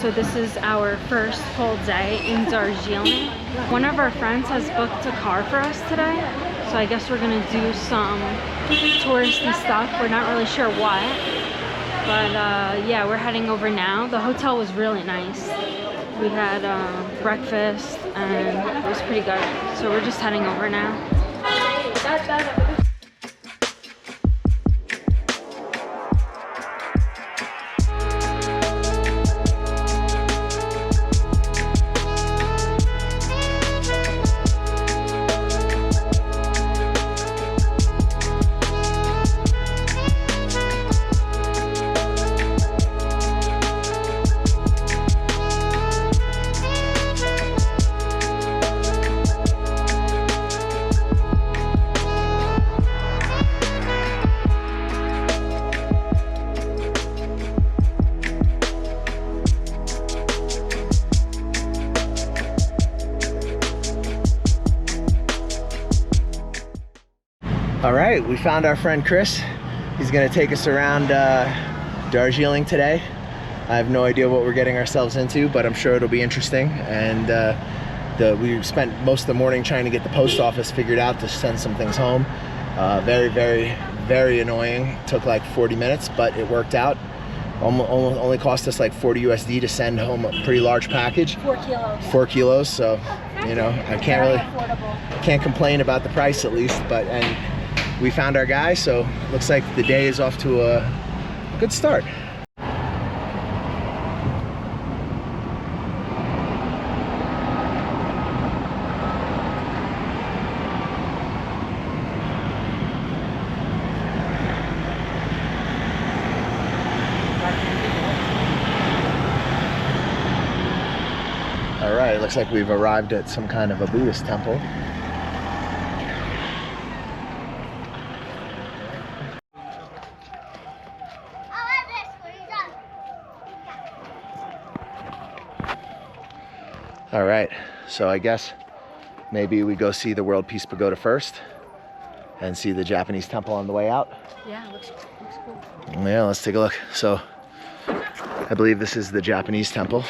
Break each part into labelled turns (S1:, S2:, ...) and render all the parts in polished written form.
S1: so this is our first full day in Darjeeling. One of our friends has booked a car for us today, so I guess we're gonna do some touristy stuff. We're not really sure what, but yeah, we're heading over now. The hotel was really nice. We had breakfast and it was pretty good, so we're just heading over now.
S2: All right, we found our friend Chris. He's gonna take us around Darjeeling today. I have no idea what we're getting ourselves into, but I'm sure it'll be interesting. And we spent most of the morning trying to get the post office figured out to send some things home. Very annoying. Took like 40 minutes, but it worked out. Only cost us like 40 USD to send home a pretty large package.
S1: 4 kilos.
S2: 4 kilos, so you know, I can't complain about the price at least. And we found our guy, so looks like the day is off to a good start. All right, it looks like we've arrived at some kind of a Buddhist temple. All right, so I guess maybe we go see the World Peace Pagoda first and see the Japanese temple on the way out.
S1: Yeah, looks cool.
S2: Yeah, let's take a look. So I believe this is the Japanese temple.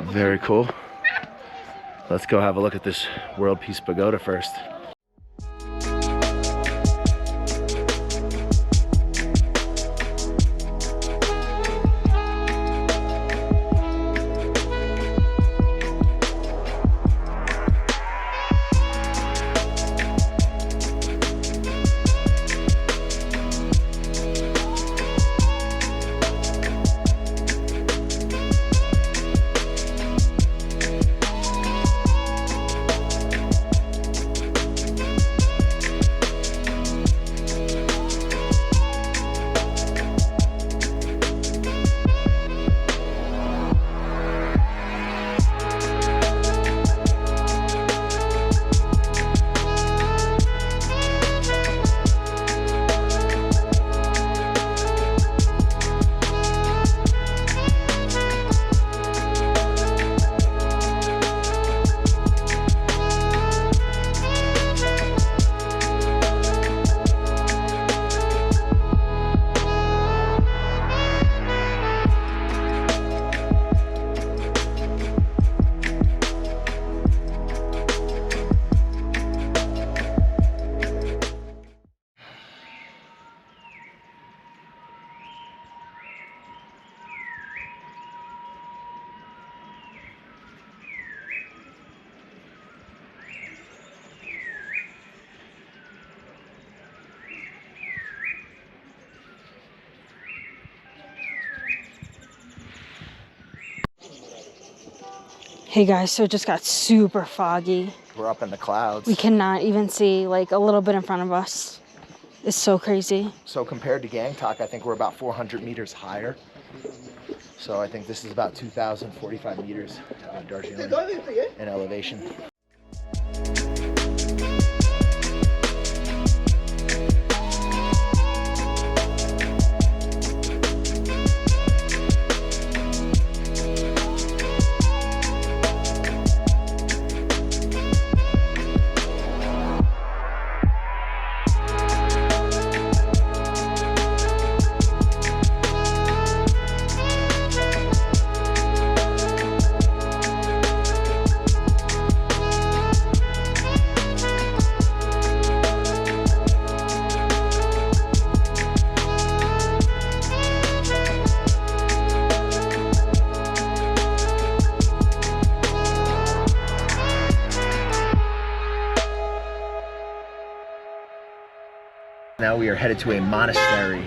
S2: Very cool. Let's go have a look at this World Peace Pagoda first.
S1: Hey guys, so it just got super foggy.
S2: We're up in the clouds.
S1: We cannot even see like a little bit in front of us. It's so crazy.
S2: So compared to Gangtok, I think we're about 400 meters higher. So I think this is about 2,045 meters in Darjeeling in elevation. now we are headed to a monastery.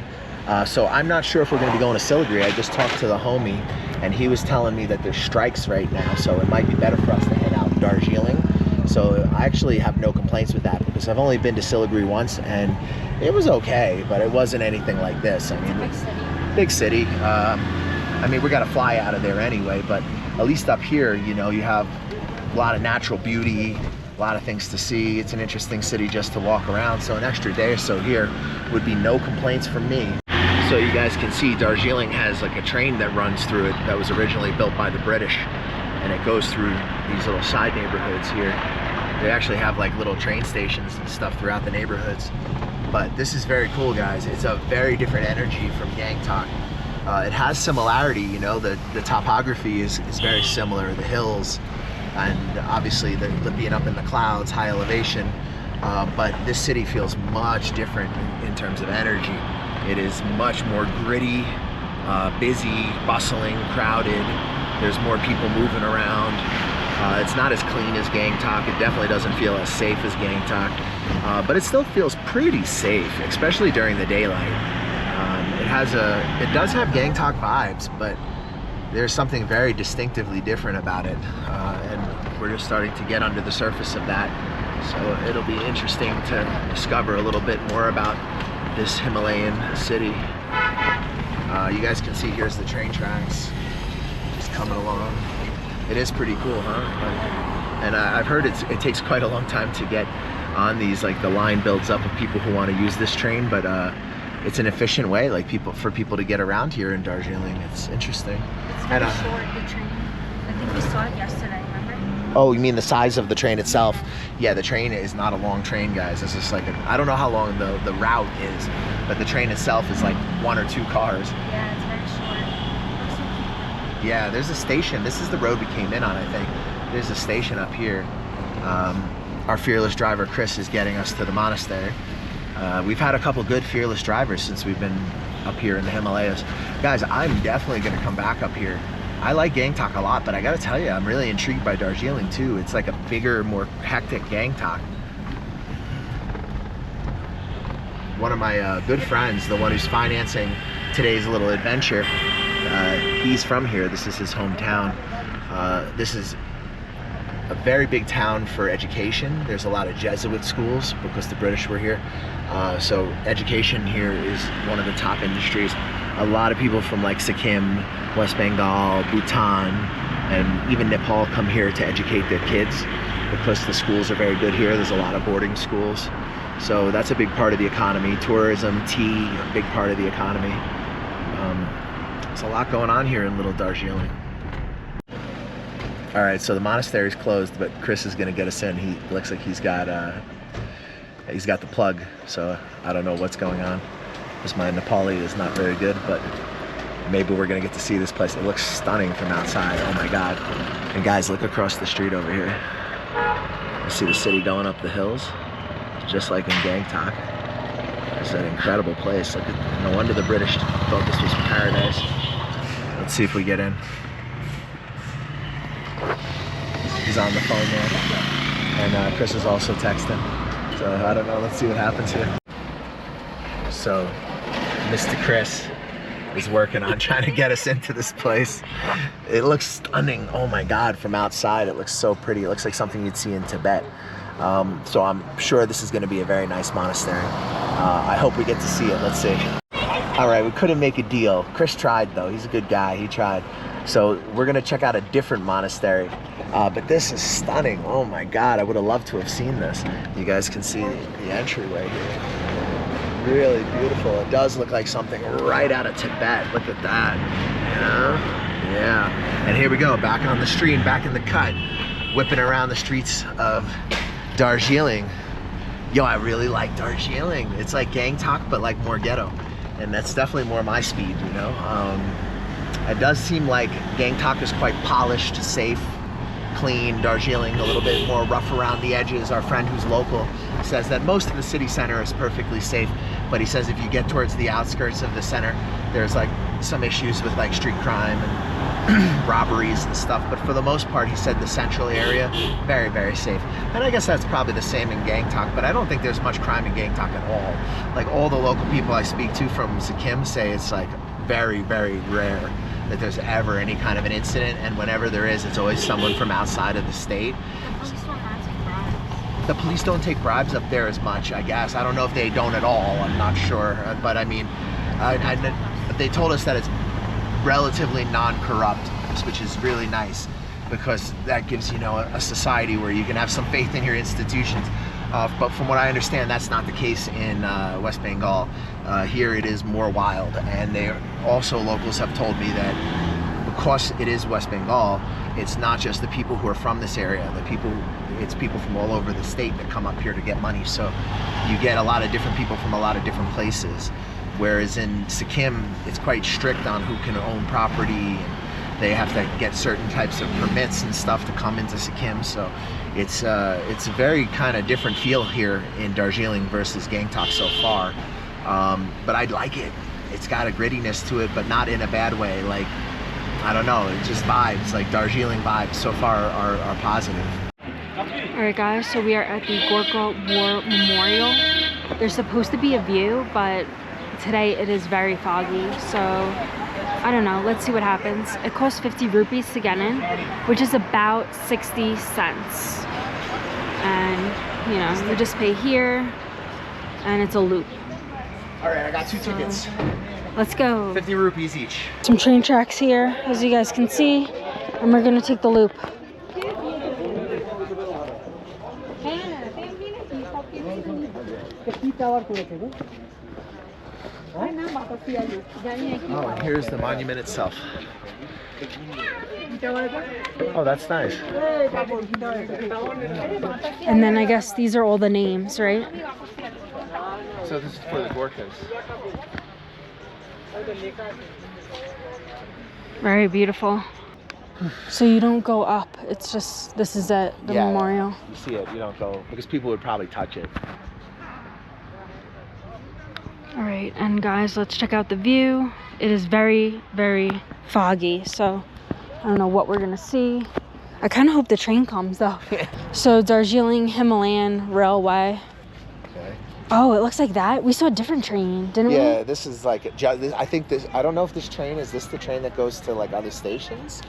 S2: So I'm not sure if we're going to be going to Siliguri. I just talked to the homie, and he was telling me that there's strikes right now, so it might be better for us to head out Darjeeling. So I actually have no complaints with that, because I've only been to Siliguri once, and it was okay, but it wasn't anything like this. I mean, big city. I mean, we got to fly out of there anyway, but at least up here, you know, you have a lot of natural beauty, a lot of things to see. It's an interesting city just to walk around, so an extra day or so here would be no complaints from me. So you guys can see Darjeeling has like a train that runs through it that was originally built by the British, and it goes through these little side neighborhoods here. They actually have like little train stations and stuff throughout the neighborhoods. But this is very cool, guys. It's a very different energy from Gangtok. It has similarity, you know, the topography is very similar, the hills, and obviously the being up in the clouds, high elevation, but this city feels much different in terms of energy. It is much more gritty, busy, bustling, crowded. There's more people moving around. It's not as clean as Gangtok. It definitely doesn't feel as safe as Gangtok, but it still feels pretty safe, especially during the daylight. It does have Gangtok vibes, but there's something very distinctively different about it, and we're just starting to get under the surface of that. So it'll be interesting to discover a little bit more about this Himalayan city. You guys can see here's the train tracks just coming along. It is pretty cool, huh? And I've heard it takes quite a long time to get on these. Like the line builds up of people who want to use this train, but it's an efficient way, like for people to get around here in Darjeeling. It's interesting.
S1: It's very short, the train. I think we saw it yesterday, remember?
S2: Oh, you mean the size of the train itself? Yeah, the train is not a long train, guys. It's just like I don't know how long the route is, but the train itself is like 1 or 2 cars.
S1: Yeah, it's very short.
S2: Yeah, there's a station. This is the road we came in on, I think. There's a station up here. Our fearless driver, Chris, is getting us to the monastery. We've had a couple good fearless drivers since we've been up here in the Himalayas. Guys, I'm definitely gonna come back up here. I like Gangtok a lot, but I gotta tell you, I'm really intrigued by Darjeeling too. It's like a bigger, more hectic Gangtok. One of my good friends, the one who's financing today's little adventure, he's from here. This is his hometown. This is a very big town for education. There's a lot of Jesuit schools because the British were here. So education here is one of the top industries. A lot of people from like Sikkim, West Bengal, Bhutan, and even Nepal come here to educate their kids because the schools are very good here. There's a lot of boarding schools. So that's a big part of the economy. Tourism, tea, a big part of the economy. There's a lot going on here in little Darjeeling. All right, so the monastery's closed, but Chris is gonna get us in. He looks like he's got the plug, so I don't know what's going on. Because my Nepali is not very good, but maybe we're gonna get to see this place. It looks stunning from outside, oh my God. And guys, look across the street over here. You see the city going up the hills, just like in Gangtok. It's an incredible place. No wonder the British thought this was paradise. Let's see if we get in. He's on the phone there, and Chris is also texting. So I don't know, let's see what happens here. So Mr. Chris is working on trying to get us into this place. It looks stunning, oh my God, from outside. It looks so pretty. It looks like something you'd see in Tibet. So I'm sure this is gonna be a very nice monastery. I hope we get to see it, let's see. All right, we couldn't make a deal. Chris tried though, he's a good guy, he tried. So we're gonna check out a different monastery. But this is stunning, oh my God, I would have loved to have seen this. You guys can see the entryway here. Really beautiful. It does look like something right out of Tibet, look at that, you know? Yeah, and here we go, back on the street, back in the cut, whipping around the streets of Darjeeling. Yo, I really like Darjeeling. It's like Gangtok, but like more ghetto. And that's definitely more my speed, you know? It does seem like Gangtok is quite polished, safe, clean. Darjeeling a little bit more rough around the edges. Our friend who's local says that most of the city center is perfectly safe, but he says if you get towards the outskirts of the center, there's like some issues with like street crime and robberies and stuff, but for the most part, he said the central area, very, very safe. And I guess that's probably the same in Gangtok, but I don't think there's much crime in Gangtok at all. Like, all the local people I speak to from Sikkim say it's like very, very rare that there's ever any kind of an incident, and whenever there is, it's always someone from outside of the state. The police don't take bribes up there as much, I guess. I don't know if they don't at all, I'm not sure. But I mean, they told us that it's relatively non-corrupt, which is really nice, because that gives, you know, a society where you can have some faith in your institutions. But from what I understand, that's not the case in West Bengal. Here it is more wild, and they also, locals have told me that because it is West Bengal, it's not just the people who are from this area. It's people from all over the state that come up here to get money. So you get a lot of different people from a lot of different places. Whereas in Sikkim, it's quite strict on who can own property, and they have to get certain types of permits and stuff to come into Sikkim. So it's a very kind of different feel here in Darjeeling versus Gangtok so far. But I like it. It's got a grittiness to it, but not in a bad way. Like, I don't know, it's just vibes, like Darjeeling vibes so far are positive.
S1: Alright guys, so we are at the Gorkha War Memorial. There's supposed to be a view, but today it is very foggy, so I don't know, let's see what happens. It costs 50 rupees to get in, which is about 60 cents. And, you know, you just pay here, and it's a loop.
S2: Alright, I got 2 tickets.
S1: Let's go.
S2: 50 rupees each.
S1: Some train tracks here, as you guys can see, and we're gonna take the loop.
S2: Oh, and here's the monument itself. Oh, that's nice.
S1: And then I guess these are all the names, right?
S2: So this is for the Gorkhas.
S1: Very beautiful. So you don't go up, it's just, this is it, the memorial.
S2: You see it, you don't go, because people would probably touch it.
S1: Alright, and guys, let's check out the view. It is very, very foggy, so I don't know what we're gonna see. I kind of hope the train comes though. So Darjeeling Himalayan Railway.
S2: Okay.
S1: Oh, it looks like that. We saw a different train, didn't we?
S2: Yeah, this is like, I think this, I don't know if this train, is this the train that goes to like other stations?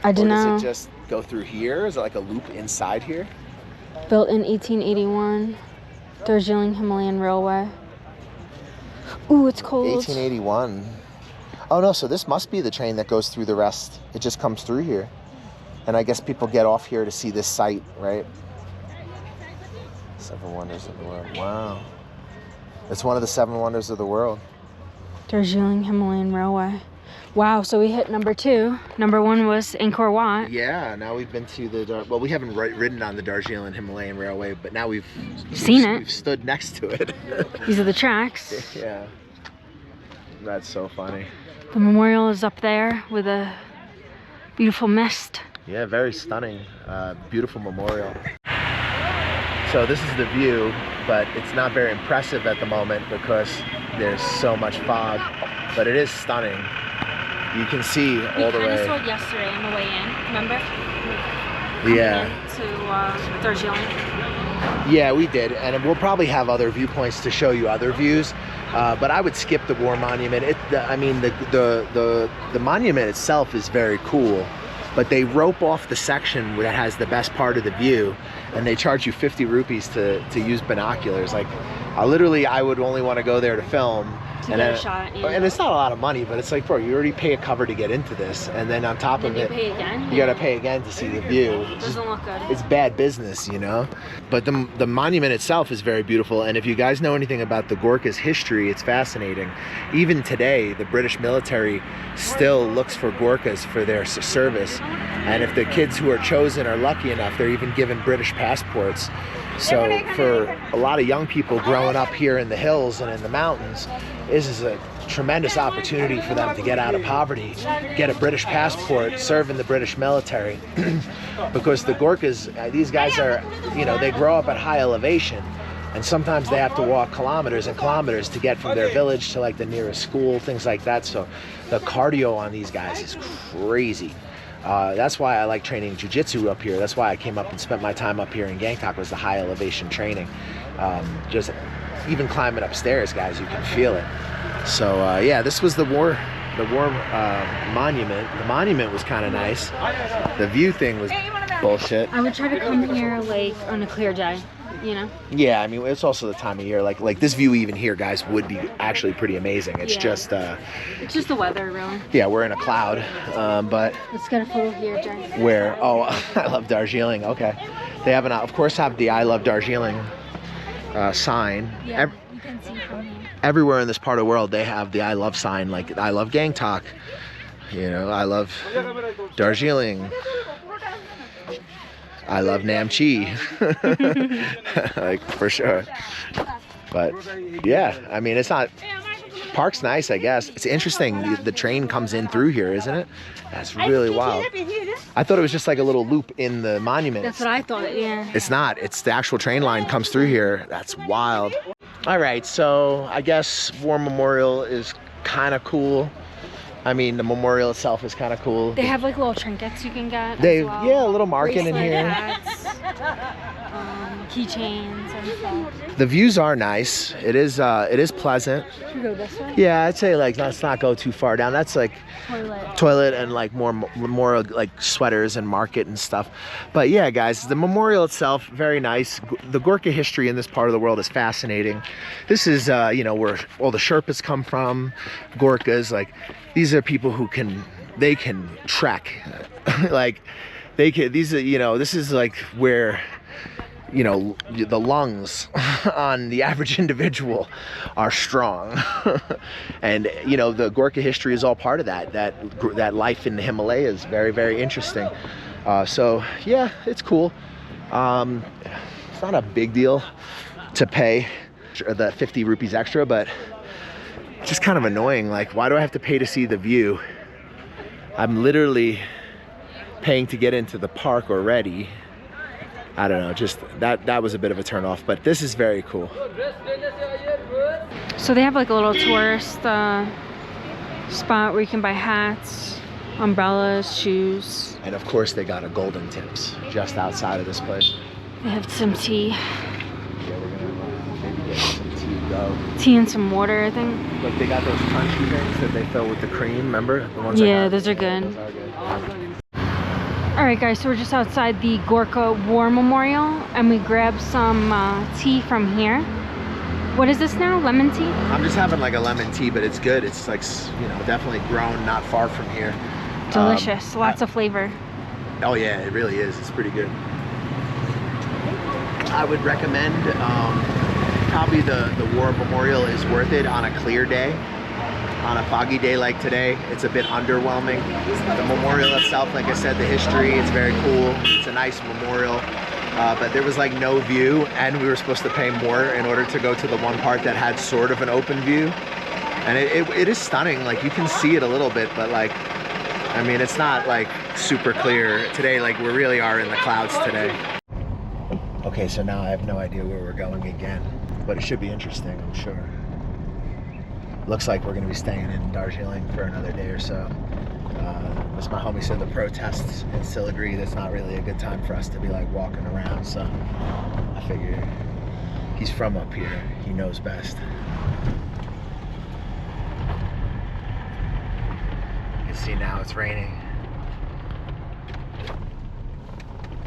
S1: I don't know.
S2: Or does it just go through here? Is it like a loop inside here?
S1: Built in 1881, Darjeeling Himalayan Railway. Ooh, it's cold.
S2: 1881. Oh no, so this must be the train that goes through the rest. It just comes through here. And I guess people get off here to see this site, right? 7 Wonders of the World. Wow. It's one of the 7 Wonders of the world.
S1: Darjeeling Himalayan Railway. Wow, so we hit number 2. Number 1 was Angkor Wat.
S2: Yeah, now we've been to the, well, we haven't ridden on the Darjeeling Himalayan Railway, but now we've
S1: seen it.
S2: We've stood next to it.
S1: These are the tracks.
S2: Yeah. That's so funny.
S1: The memorial is up there with a beautiful mist.
S2: Yeah, very stunning. Beautiful memorial. So this is the view, but it's not very impressive at the moment because there's so much fog, but it is stunning. You can see all the way.
S1: We kind of saw it yesterday on the way in, remember?
S2: Yeah.
S1: To Darjeeling.
S2: Yeah, we did, and we'll probably have other viewpoints to show you other views. But I would skip the War Monument. I mean, the monument itself is very cool, but they rope off the section that has the best part of the view, and they charge you 50 rupees to use binoculars. Like, I would only want to go there to film.
S1: To get a shot, yeah.
S2: And it's not a lot of money, but it's like, bro, you already pay a cover to get into this, and then on top of it,
S1: you pay again?
S2: You gotta pay again to see the view.
S1: It doesn't look good.
S2: It's bad business, you know? But the monument itself is very beautiful, and if you guys know anything about the Gorkhas' history, it's fascinating. Even today, the British military still looks for Gorkhas for their service, and if the kids who are chosen are lucky enough, they're even given British passports. So for a lot of young people growing up here in the hills and in the mountains, this is a tremendous opportunity for them to get out of poverty, get a British passport, serve in the British military. Because the Gorkhas, these guys are, you know, they grow up at high elevation, And sometimes they have to walk kilometers and kilometers to get from their village to like the nearest school, things like that. So the cardio on these guys is crazy. That's why I like training jiu-jitsu up here. That's why I came up and spent my time up here in Gangtok, was the high elevation training. Just even climbing upstairs, guys, you can feel it. So yeah, this was the war monument. The monument was kind of nice. The view thing was bullshit.
S1: I would try to come here like on a clear day, you know?
S2: Yeah, I mean, it's also the time of year. Like this view even here, guys, would be actually pretty amazing. It's just
S1: it's just the weather, really.
S2: Yeah, we're in a cloud, but
S1: let's get a photo here, Jay.
S2: Where? Oh, I love Darjeeling. Okay, they have of course have the I love Darjeeling sign.
S1: Yeah, you can see from here.
S2: Everywhere in this part of the world, they have the I love sign. Like I love Gangtok, you know, I love Darjeeling, I love Namche, like for sure. But yeah, I mean, it's not. Park's nice, I guess. It's interesting. The train comes in through here, isn't it? That's really wild. I thought it was just like a little loop in the monument.
S1: That's what I thought. Yeah.
S2: It's not. It's the actual train line comes through here. That's wild. All right, so I guess War Memorial is kind of cool. I mean, the memorial itself is kind of cool.
S1: They have like little trinkets you can get.
S2: They,
S1: well.
S2: yeah, a little market in
S1: Bracelet,
S2: here.
S1: hats, keychains and stuff.
S2: The views are nice. It is pleasant.
S1: Should we go this way?
S2: Yeah, I'd say like let's not go too far down. That's like toilet and like more like sweaters and market and stuff. But yeah, guys, the memorial itself, very nice. The Gorkha history in this part of the world is fascinating. This is you know, where all the Sherpas come from. Gorkhas, like these are people who can trek. Like they can, these are, you know, this is like where, you know, the lungs on the average individual are strong. And you know, the Gorkha history is all part of that life in the Himalayas is very, very interesting. So yeah, it's cool. It's not a big deal to pay the 50 rupees extra, but it's just kind of annoying. Like, why do I have to pay to see the view? I'm literally paying to get into the park already. I don't know, just that was a bit of a turn off, but this is very cool.
S1: So they have like a little tourist spot where you can buy hats, umbrellas, shoes.
S2: And of course they got a Golden Tips just outside of this place.
S1: They have some tea.
S2: Yeah, we're gonna maybe get some tea to go.
S1: Tea and some water, I think.
S2: Like they got those crunchy things that they fill with the cream, remember? The ones
S1: yeah, those are good.
S2: Those are good.
S1: Alright guys, so we're just outside the Gorkha War Memorial and we grabbed some tea from here. What is this now? Lemon tea?
S2: I'm just having like a lemon tea, but it's good. It's like, you know, definitely grown not far from here.
S1: Delicious. Lots of flavor.
S2: Oh yeah, it really is. It's pretty good. I would recommend probably the War Memorial is worth it on a clear day. On a foggy day like today, it's a bit underwhelming. The memorial itself, like I said, the history, it's very cool. It's a nice memorial, but there was like no view, and we were supposed to pay more in order to go to the one part that had sort of an open view. And it is stunning. Like you can see it a little bit, but like, I mean, it's not like super clear today. Like we really are in the clouds today. Okay, so now I have no idea where we're going again, but it should be interesting, I'm sure. Looks like we're going to be staying in Darjeeling for another day or so. As my homie said, the protests in Siliguri, that's not really a good time for us to be like walking around, so I figure he's from up here, he knows best. You can see now it's raining.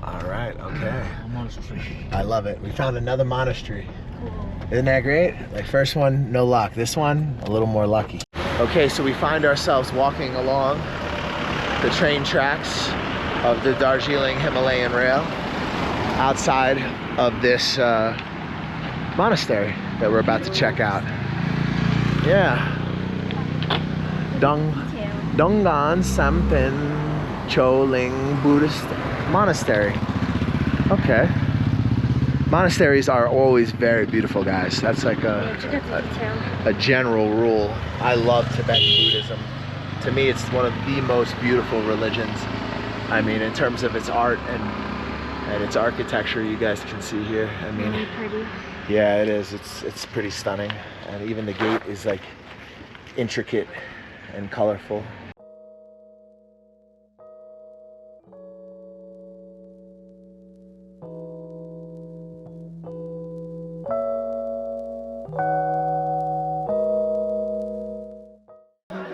S2: All right, okay. I love it. We found another monastery. Isn't that great? Like first one, no luck. This one, a little more lucky. Okay, so we find ourselves walking along the train tracks of the Darjeeling Himalayan Rail outside of this monastery that we're about to check out. Yeah. Duggon Samten Choling Buddhist Monastery. Okay. Monasteries are always very beautiful, guys. That's like a general rule. I love Tibetan Buddhism. To me, it's one of the most beautiful religions. I mean, in terms of its art and its architecture, you guys can see here. I mean,
S1: really pretty.
S2: Yeah, it is. It's pretty stunning, and even the gate is like intricate and colorful.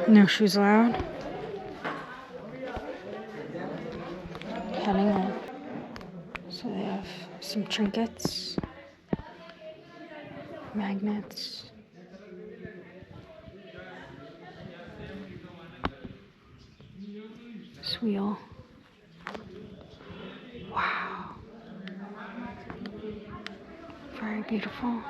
S1: No shoes allowed. Heading on. So they have some trinkets, magnets. This wheel. Wow. Very beautiful.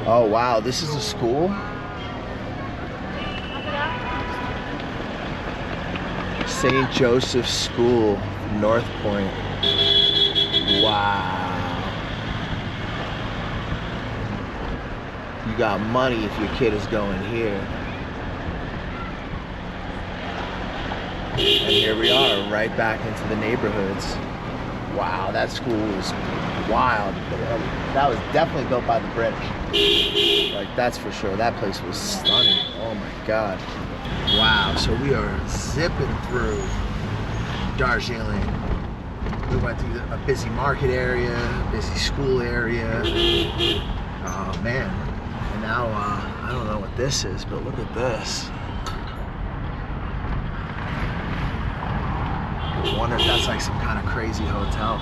S2: Oh wow, this is a school? St. Joseph's School, North Point. Wow. You got money if your kid is going here. And here we are, right back into the neighborhoods. Wow, that school is wild. That was definitely built by the British. Like, that's for sure. That place was stunning. Oh my God. Wow, so we are zipping through Darjeeling. We went through a busy market area, busy school area. Oh man. And now, I don't know what this is, but look at this. I wonder if that's like some kind of crazy hotel.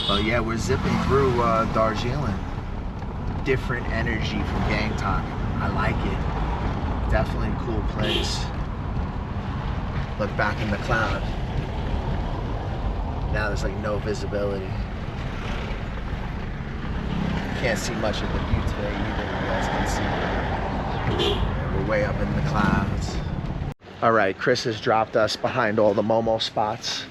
S2: Oh yeah, we're zipping through Darjeeling. Different energy from Gangtok. I like it. Definitely a cool place. Look back in the cloud. Now there's like no visibility. Can't see much of the view today either, you guys can see. We're way up in the clouds. All right, Chris has dropped us behind all the Momo spots.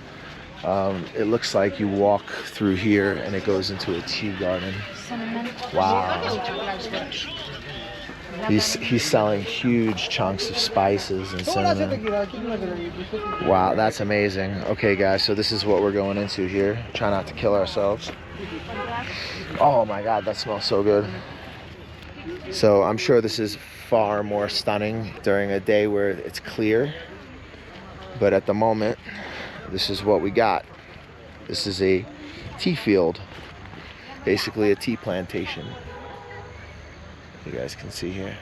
S2: It looks like you walk through here and it goes into a tea garden.
S1: Cinnamon.
S2: Wow. He's selling huge chunks of spices and cinnamon. Wow, that's amazing. Okay guys, so this is what we're going into here. Try not to kill ourselves. Oh my God, that smells so good. So I'm sure this is far more stunning during a day where it's clear. But at the moment, this is what we got. This is a tea field. Basically a tea plantation. You guys can see here.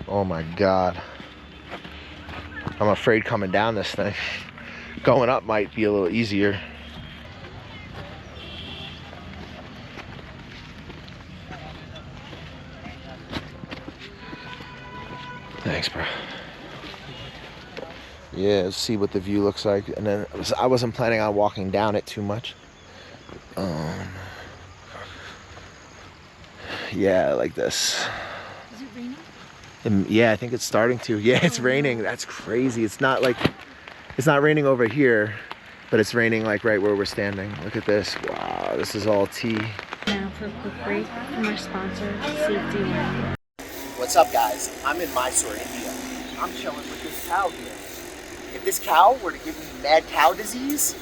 S2: Oh my God. I'm afraid coming down this thing. Going up might be a little easier. Thanks, bro. Yeah, let's see what the view looks like. And then I wasn't planning on walking down it too much. Yeah, like this.
S1: Is it raining?
S2: Yeah, I think it's starting to. Yeah, it's raining. That's crazy. It's not raining over here, but it's raining like right where we're standing. Look at this. Wow, this is all tea.
S1: Now for a quick break from our sponsor, Safety Win.
S2: What's up, guys? I'm in Mysore, India. I'm chilling with this cow here. if this cow were to give me mad cow disease,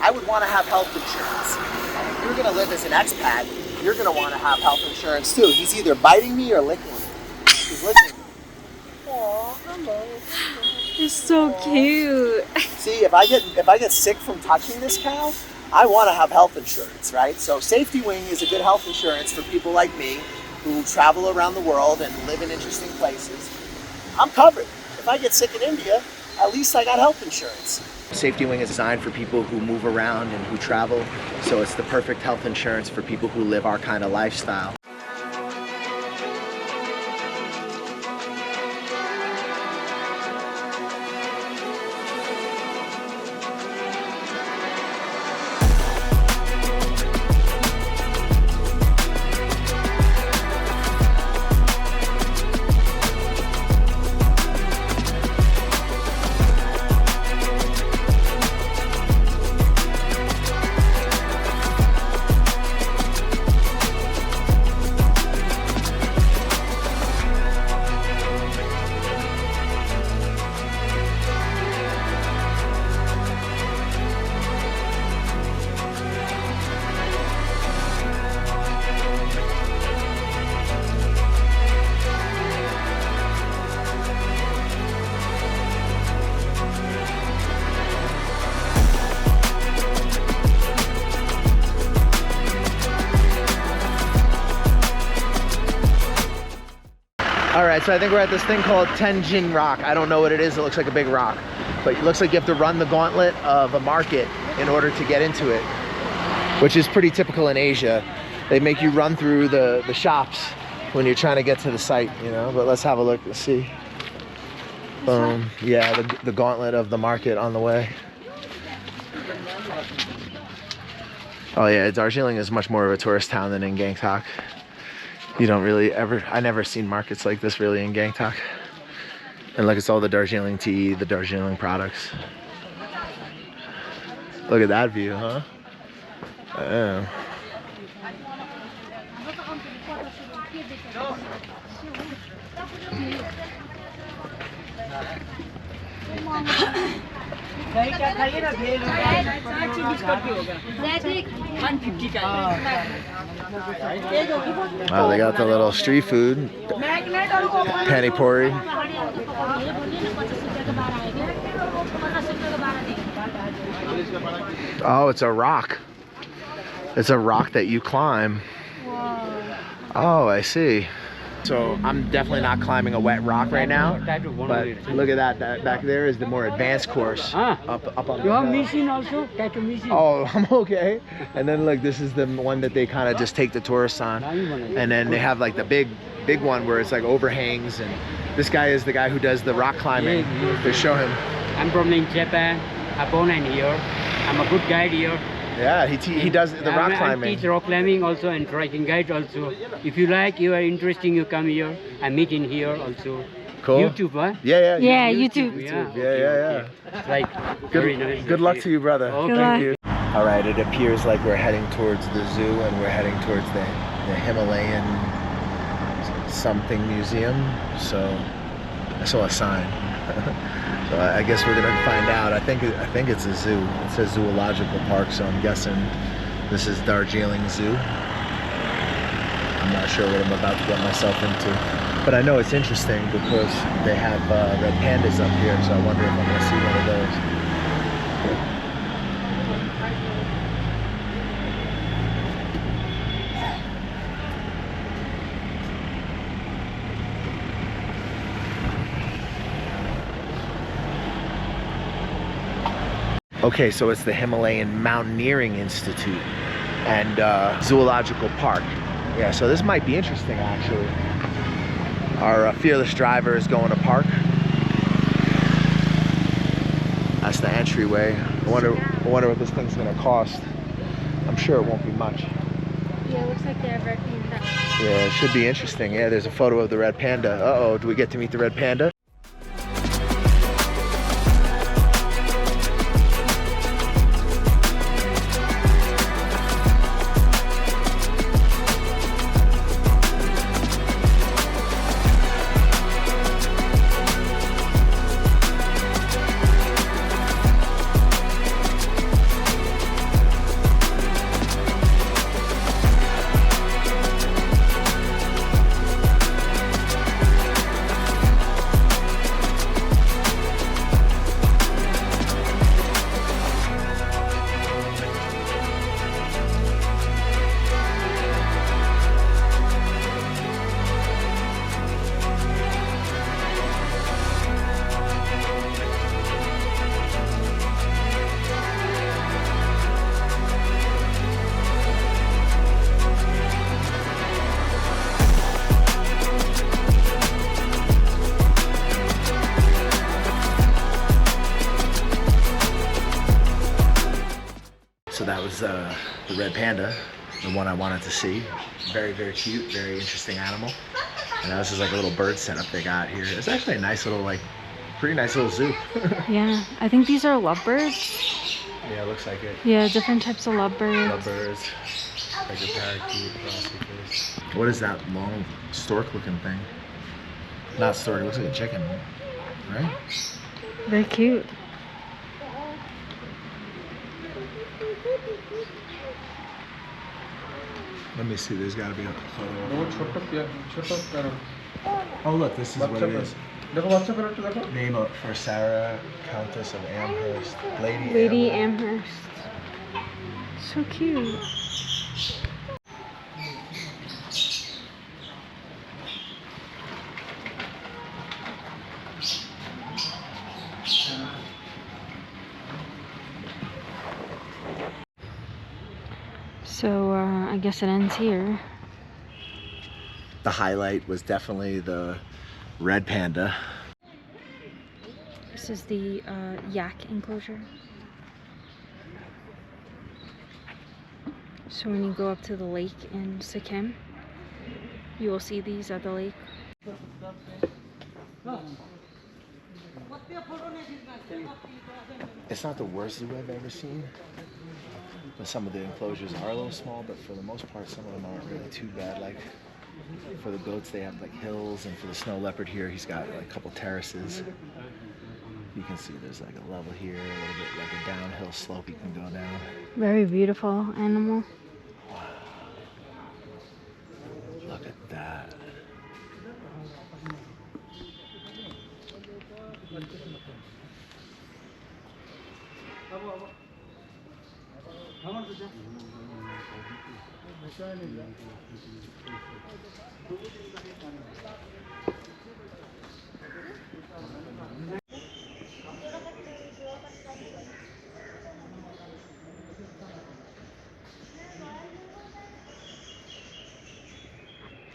S2: I would want to have health insurance. And if you're going to live as an expat, you're going to want to have health insurance too. He's either biting me or licking me. He's licking me. Aw, hello.
S1: It's so cute.
S2: See, if I get sick from touching this cow, I want to have health insurance, right? So Safety Wing is a good health insurance for people like me who travel around the world and live in interesting places. I'm covered. If I get sick in India, at least I got health insurance. Safety Wing is designed for people who move around and who travel, so it's the perfect health insurance for people who live our kind of lifestyle. All right, so I think we're at this thing called Tenzing Rock. I don't know what it is. It looks like a big rock, but it looks like you have to run the gauntlet of a market in order to get into it, which is pretty typical in Asia. They make you run through the shops when you're trying to get to the site, you know, but let's have a look. Let's see. Boom. Yeah, the gauntlet of the market on the way. Oh yeah, Darjeeling is much more of a tourist town than in Gangtok. You don't really I never seen markets like this really in Gangtok. And look, it's all the Darjeeling tea, the Darjeeling products. Look at that view, huh? Oh. Oh, they got the little street food, pani puri. Oh, it's a rock. It's a rock that you climb. Oh, I see. So I'm definitely not climbing a wet rock right now, but look at that. That back there is the more advanced course up on the hill.
S3: Missing also?
S2: Oh, I'm okay. And then look, this is the one that they kind of just take the tourists on, and then they have like the big one where it's like overhangs, and this guy is the guy who does the rock climbing. To show him.
S3: I'm from Japan. I'm born in here. I'm a good guide here.
S2: Yeah, he does the rock climbing.
S3: I teach rock climbing also and trekking guide also. If you like, you are interesting, you come here. I meet in here also.
S2: Cool.
S3: YouTube, huh?
S2: Yeah,
S1: YouTube.
S3: Yeah. It's like very nice.
S2: Good luck to you, brother.
S3: Okay.
S2: Thank you. All right, it appears like we're heading towards the zoo, and we're heading towards the Himalayan something museum. So I saw a sign. So I guess we're gonna find out. I think it's a zoo. It says zoological park, so I'm guessing this is Darjeeling Zoo. I'm not sure what I'm about to get myself into, but I know it's interesting because they have red pandas up here, so I wonder if I'm gonna see one of those. Okay, so it's the Himalayan Mountaineering Institute and Zoological Park. Yeah, so this might be interesting actually. Our fearless driver is going to park. That's the entryway. I wonder what this thing's gonna cost. I'm sure it won't be much.
S1: Yeah, it looks like they have red panda.
S2: Yeah, it should be interesting. Yeah, there's a photo of the red panda. Uh-oh, do we get to meet the red panda? was the red panda, the one I wanted to see. Very, very cute, very interesting animal. And this is like a little bird setup they got here. It's actually a nice little, like, pretty nice little zoo.
S1: Yeah, I think these are lovebirds.
S2: Yeah, it looks like it.
S1: Yeah, different types of lovebirds.
S2: Lovebirds, like a parakeet, prosecutors. What is that long stork-looking thing? Not stork, it looks like a chicken, right?
S1: Very cute.
S2: Let me see, there's gotta be a photo. Oh look, this is what it is. Name for Sarah, Countess of Amherst.
S1: Lady Amherst. So cute. So I guess it ends here.
S2: The highlight was definitely the red panda.
S1: This is the yak enclosure. So when you go up to the lake in Sikkim, you will see these at the lake.
S2: It's not the worst zoo I've ever seen. But some of the enclosures are a little small, but for the most part, some of them aren't really too bad. Like for the goats, they have like hills, and for the snow leopard here, he's got like a couple terraces. You can see there's like a level here, a little bit like a downhill slope you can go down.
S1: Very beautiful animal.
S2: Wow. Look at that.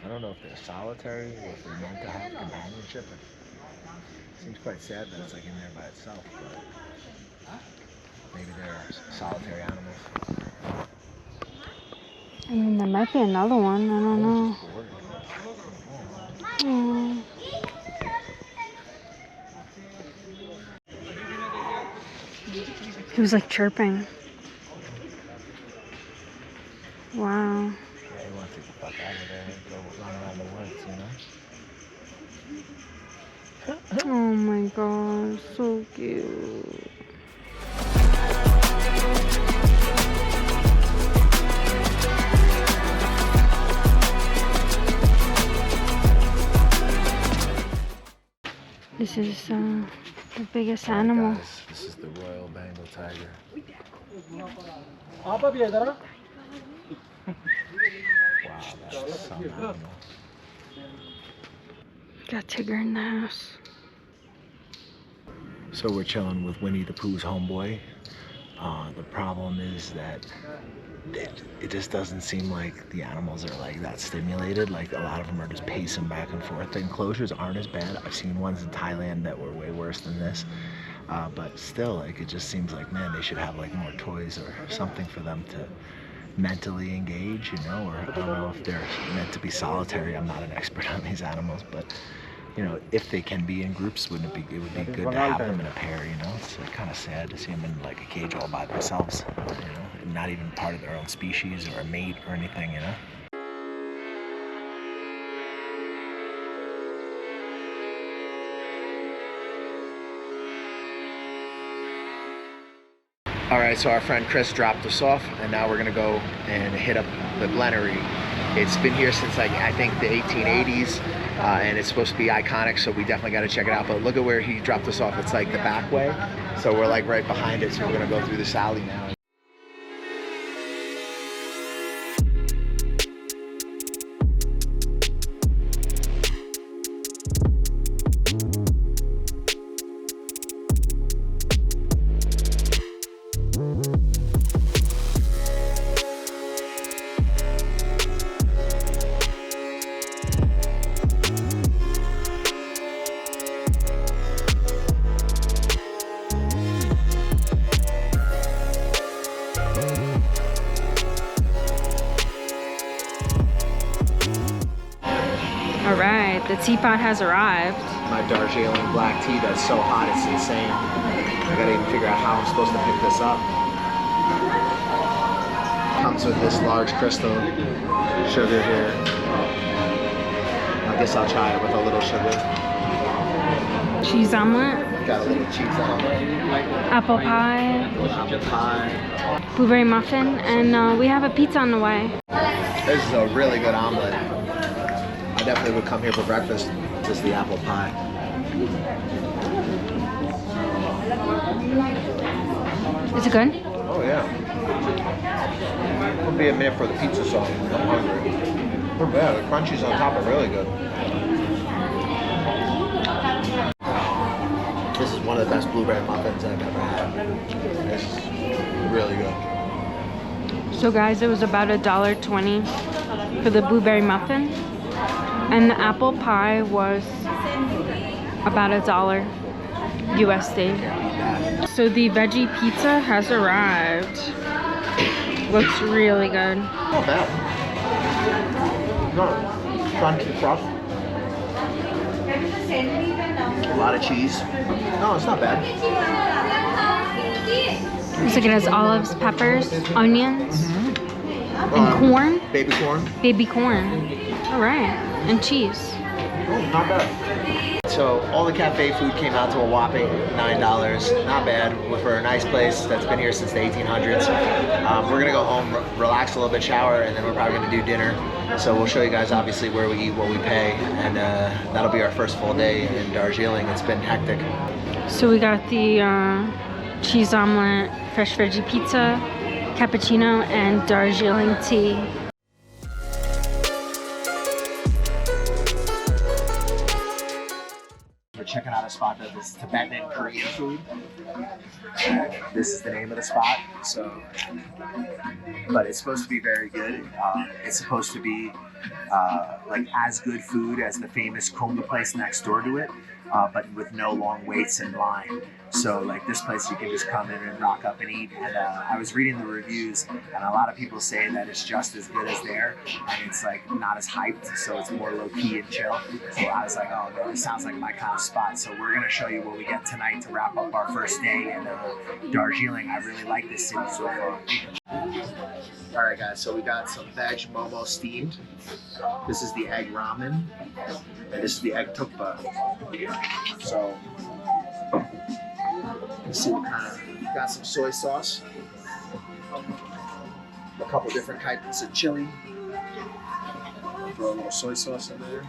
S2: I don't know if they're solitary or if they're meant to have companionship. It seems quite sad that it's like in there by itself, but maybe they're solitary animals.
S1: I mean, there might be another one. I don't know. Aww. He was like chirping. Wow.
S2: Yeah, you want to get the fuck out of there and go run around the woods, you know?
S1: Oh my god, so cute. This is the biggest animal.
S2: Guys, this is the Royal Bengal tiger. Wow, that's some animal.
S1: Got Tigger in the house.
S2: So we're chilling with Winnie the Pooh's homeboy. The problem is that it just doesn't seem like the animals are like that stimulated. Like a lot of them are just pacing back and forth. The enclosures aren't as bad. I've seen ones in Thailand that were way worse than this. But still, like it just seems like, man, they should have like more toys or something for them to mentally engage, you know, or I don't know if they're meant to be solitary. I'm not an expert on these animals, but you know, if they can be in groups, it would be good to have them in a pair, you know? It's like, kind of sad to see them in like a cage all by themselves, you know, and not even part of their own species or a mate or anything, you know? All right, so our friend Chris dropped us off, and now we're gonna go and hit up the Glenary. It's been here since like, I think the 1880s. And it's supposed to be iconic, so we definitely got to check it out. But look at where he dropped us off. It's like the back way, so we're like right behind it. So we're gonna go through this alley now.
S1: All right, the teapot has arrived.
S2: My Darjeeling black tea that's so hot it's insane. I gotta even figure out how I'm supposed to pick this up. Comes with this large crystal sugar here. I guess I'll try it with a little sugar.
S1: Cheese omelet.
S2: Got a little cheese omelet.
S1: Apple pie.
S2: Apple pie.
S1: Blueberry muffin. And we have a pizza on the way.
S2: This is a really good omelet. I definitely would come here for breakfast. This is the apple pie.
S1: Is it good?
S2: Oh yeah. It'll be a minute for the pizza sauce. I'm hungry. Not bad. The crunchies on top are really good. This is one of the best blueberry muffins I've ever had. This is really good.
S1: So guys, it was about $1.20 for the blueberry muffin. And the apple pie was about $1 USD. So the veggie pizza has arrived. Looks really good.
S2: Not bad. No, crunchy crust. A lot of cheese. No, it's not bad.
S1: Looks like it has olives, peppers, onions, and corn.
S2: Baby corn.
S1: Baby corn. All right, and cheese.
S2: Oh, not bad. So all the cafe food came out to a whopping $9. Not bad for a nice place that's been here since the 1800s. We're gonna go home, relax a little bit, shower, and then we're probably gonna do dinner. So we'll show you guys obviously where we eat, what we pay, and that'll be our first full day in Darjeeling. It's been hectic.
S1: So we got the cheese omelet, fresh veggie pizza, cappuccino, and Darjeeling tea.
S2: Checking out a spot that is Tibetan Korean food. This is the name of the spot. So, but it's supposed to be very good. It's supposed to be like as good food as the famous Konga place next door to it, but with no long waits in line. So like this place you can just come in and rock up and eat. And I was reading the reviews, and a lot of people say that it's just as good as there, and it's like not as hyped, so it's more low key and chill. So I was like, oh no, this sounds like my kind of spot. So we're gonna show you what we get tonight to wrap up our first day in Darjeeling. I really like this city so far. All right, guys. So we got some veg momo steamed. This is the egg ramen, and this is the egg tukpa. So. Let's see what kind of, got some soy sauce, a couple different types of chili, throw a little soy sauce in there.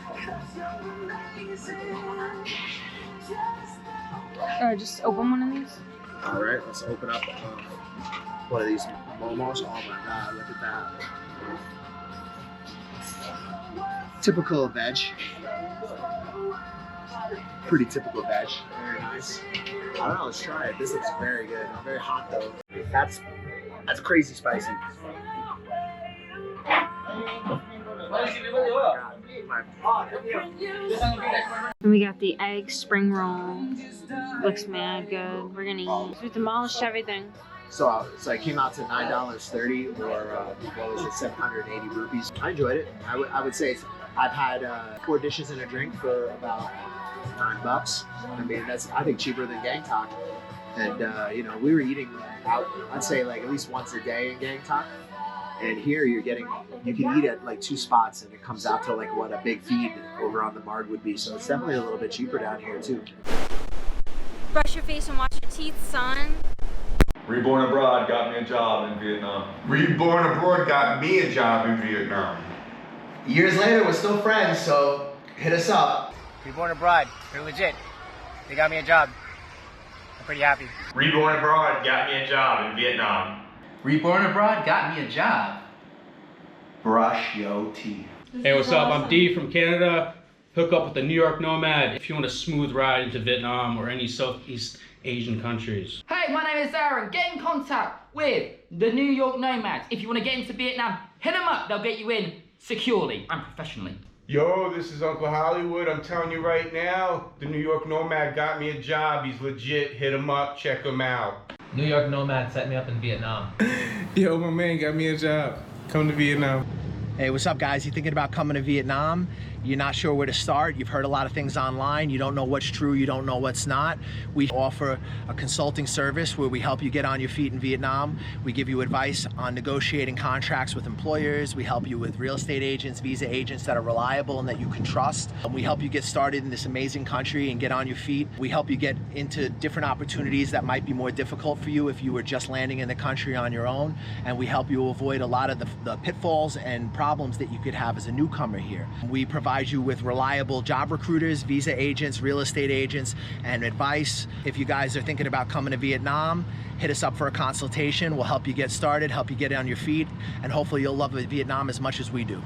S1: Just open one of these.
S2: All right, let's open up one of these momos. Oh my God, look at that. Typical veg. Pretty typical veg, very nice. I don't know, let's try it. This looks very good. Very hot though. That's crazy spicy.
S1: And we got the egg spring roll. Looks mad good. We're gonna eat. We demolished everything.
S2: So it came out to $9.30 or what was it, 780 rupees. I enjoyed it. I would say I've had 4 dishes and a drink for about $9. I mean, that's I think cheaper than Gangtok. And you know, we were eating out, I'd say like at least once a day in Gangtok. And here you can eat at like 2 spots, and it comes out to like what a big feed over on the Marg would be. So it's definitely a little bit cheaper down here too.
S1: Brush your face and wash your teeth, son.
S4: Reborn abroad got me a job in Vietnam.
S5: Reborn abroad got me a job in Vietnam.
S2: Years later, we're still friends, so hit us up.
S6: Reborn abroad, they're legit. They got me a job. I'm pretty happy.
S5: Reborn abroad got me a job in Vietnam.
S7: Reborn abroad got me a job.
S2: Brush your teeth.
S8: Hey, what's up? I'm D from Canada. Hook up with the New York Nomad if you want a smooth ride into Vietnam or any Southeast Asian countries.
S7: Hey, my name is Aaron. Get in contact with the New York Nomads. If you want to get into Vietnam, hit them up. They'll get you in securely and professionally.
S5: Yo, this is Uncle Hollywood. I'm telling you right now, the New York Nomad got me a job. He's legit. Hit him up. Check him out.
S9: New York Nomad set me up in Vietnam.
S10: Yo, my man got me a job. Come to Vietnam.
S2: Hey, what's up guys? You thinking about coming to Vietnam? You're not sure where to start? You've heard a lot of things online. You don't know what's true, you don't know what's not. We offer a consulting service where we help you get on your feet in Vietnam. We give you advice on negotiating contracts with employers. We help you with real estate agents, visa agents that are reliable and that you can trust. We help you get started in this amazing country and get on your feet. We help you get into different opportunities that might be more difficult for you if you were just landing in the country on your own. And we help you avoid a lot of the pitfalls and problems that you could have as a newcomer here. We provide you with reliable job recruiters, visa agents, real estate agents, and advice. If you guys are thinking about coming to Vietnam, hit us up for a consultation. We'll help you get started, help you get on your feet, and hopefully you'll love Vietnam as much as we do.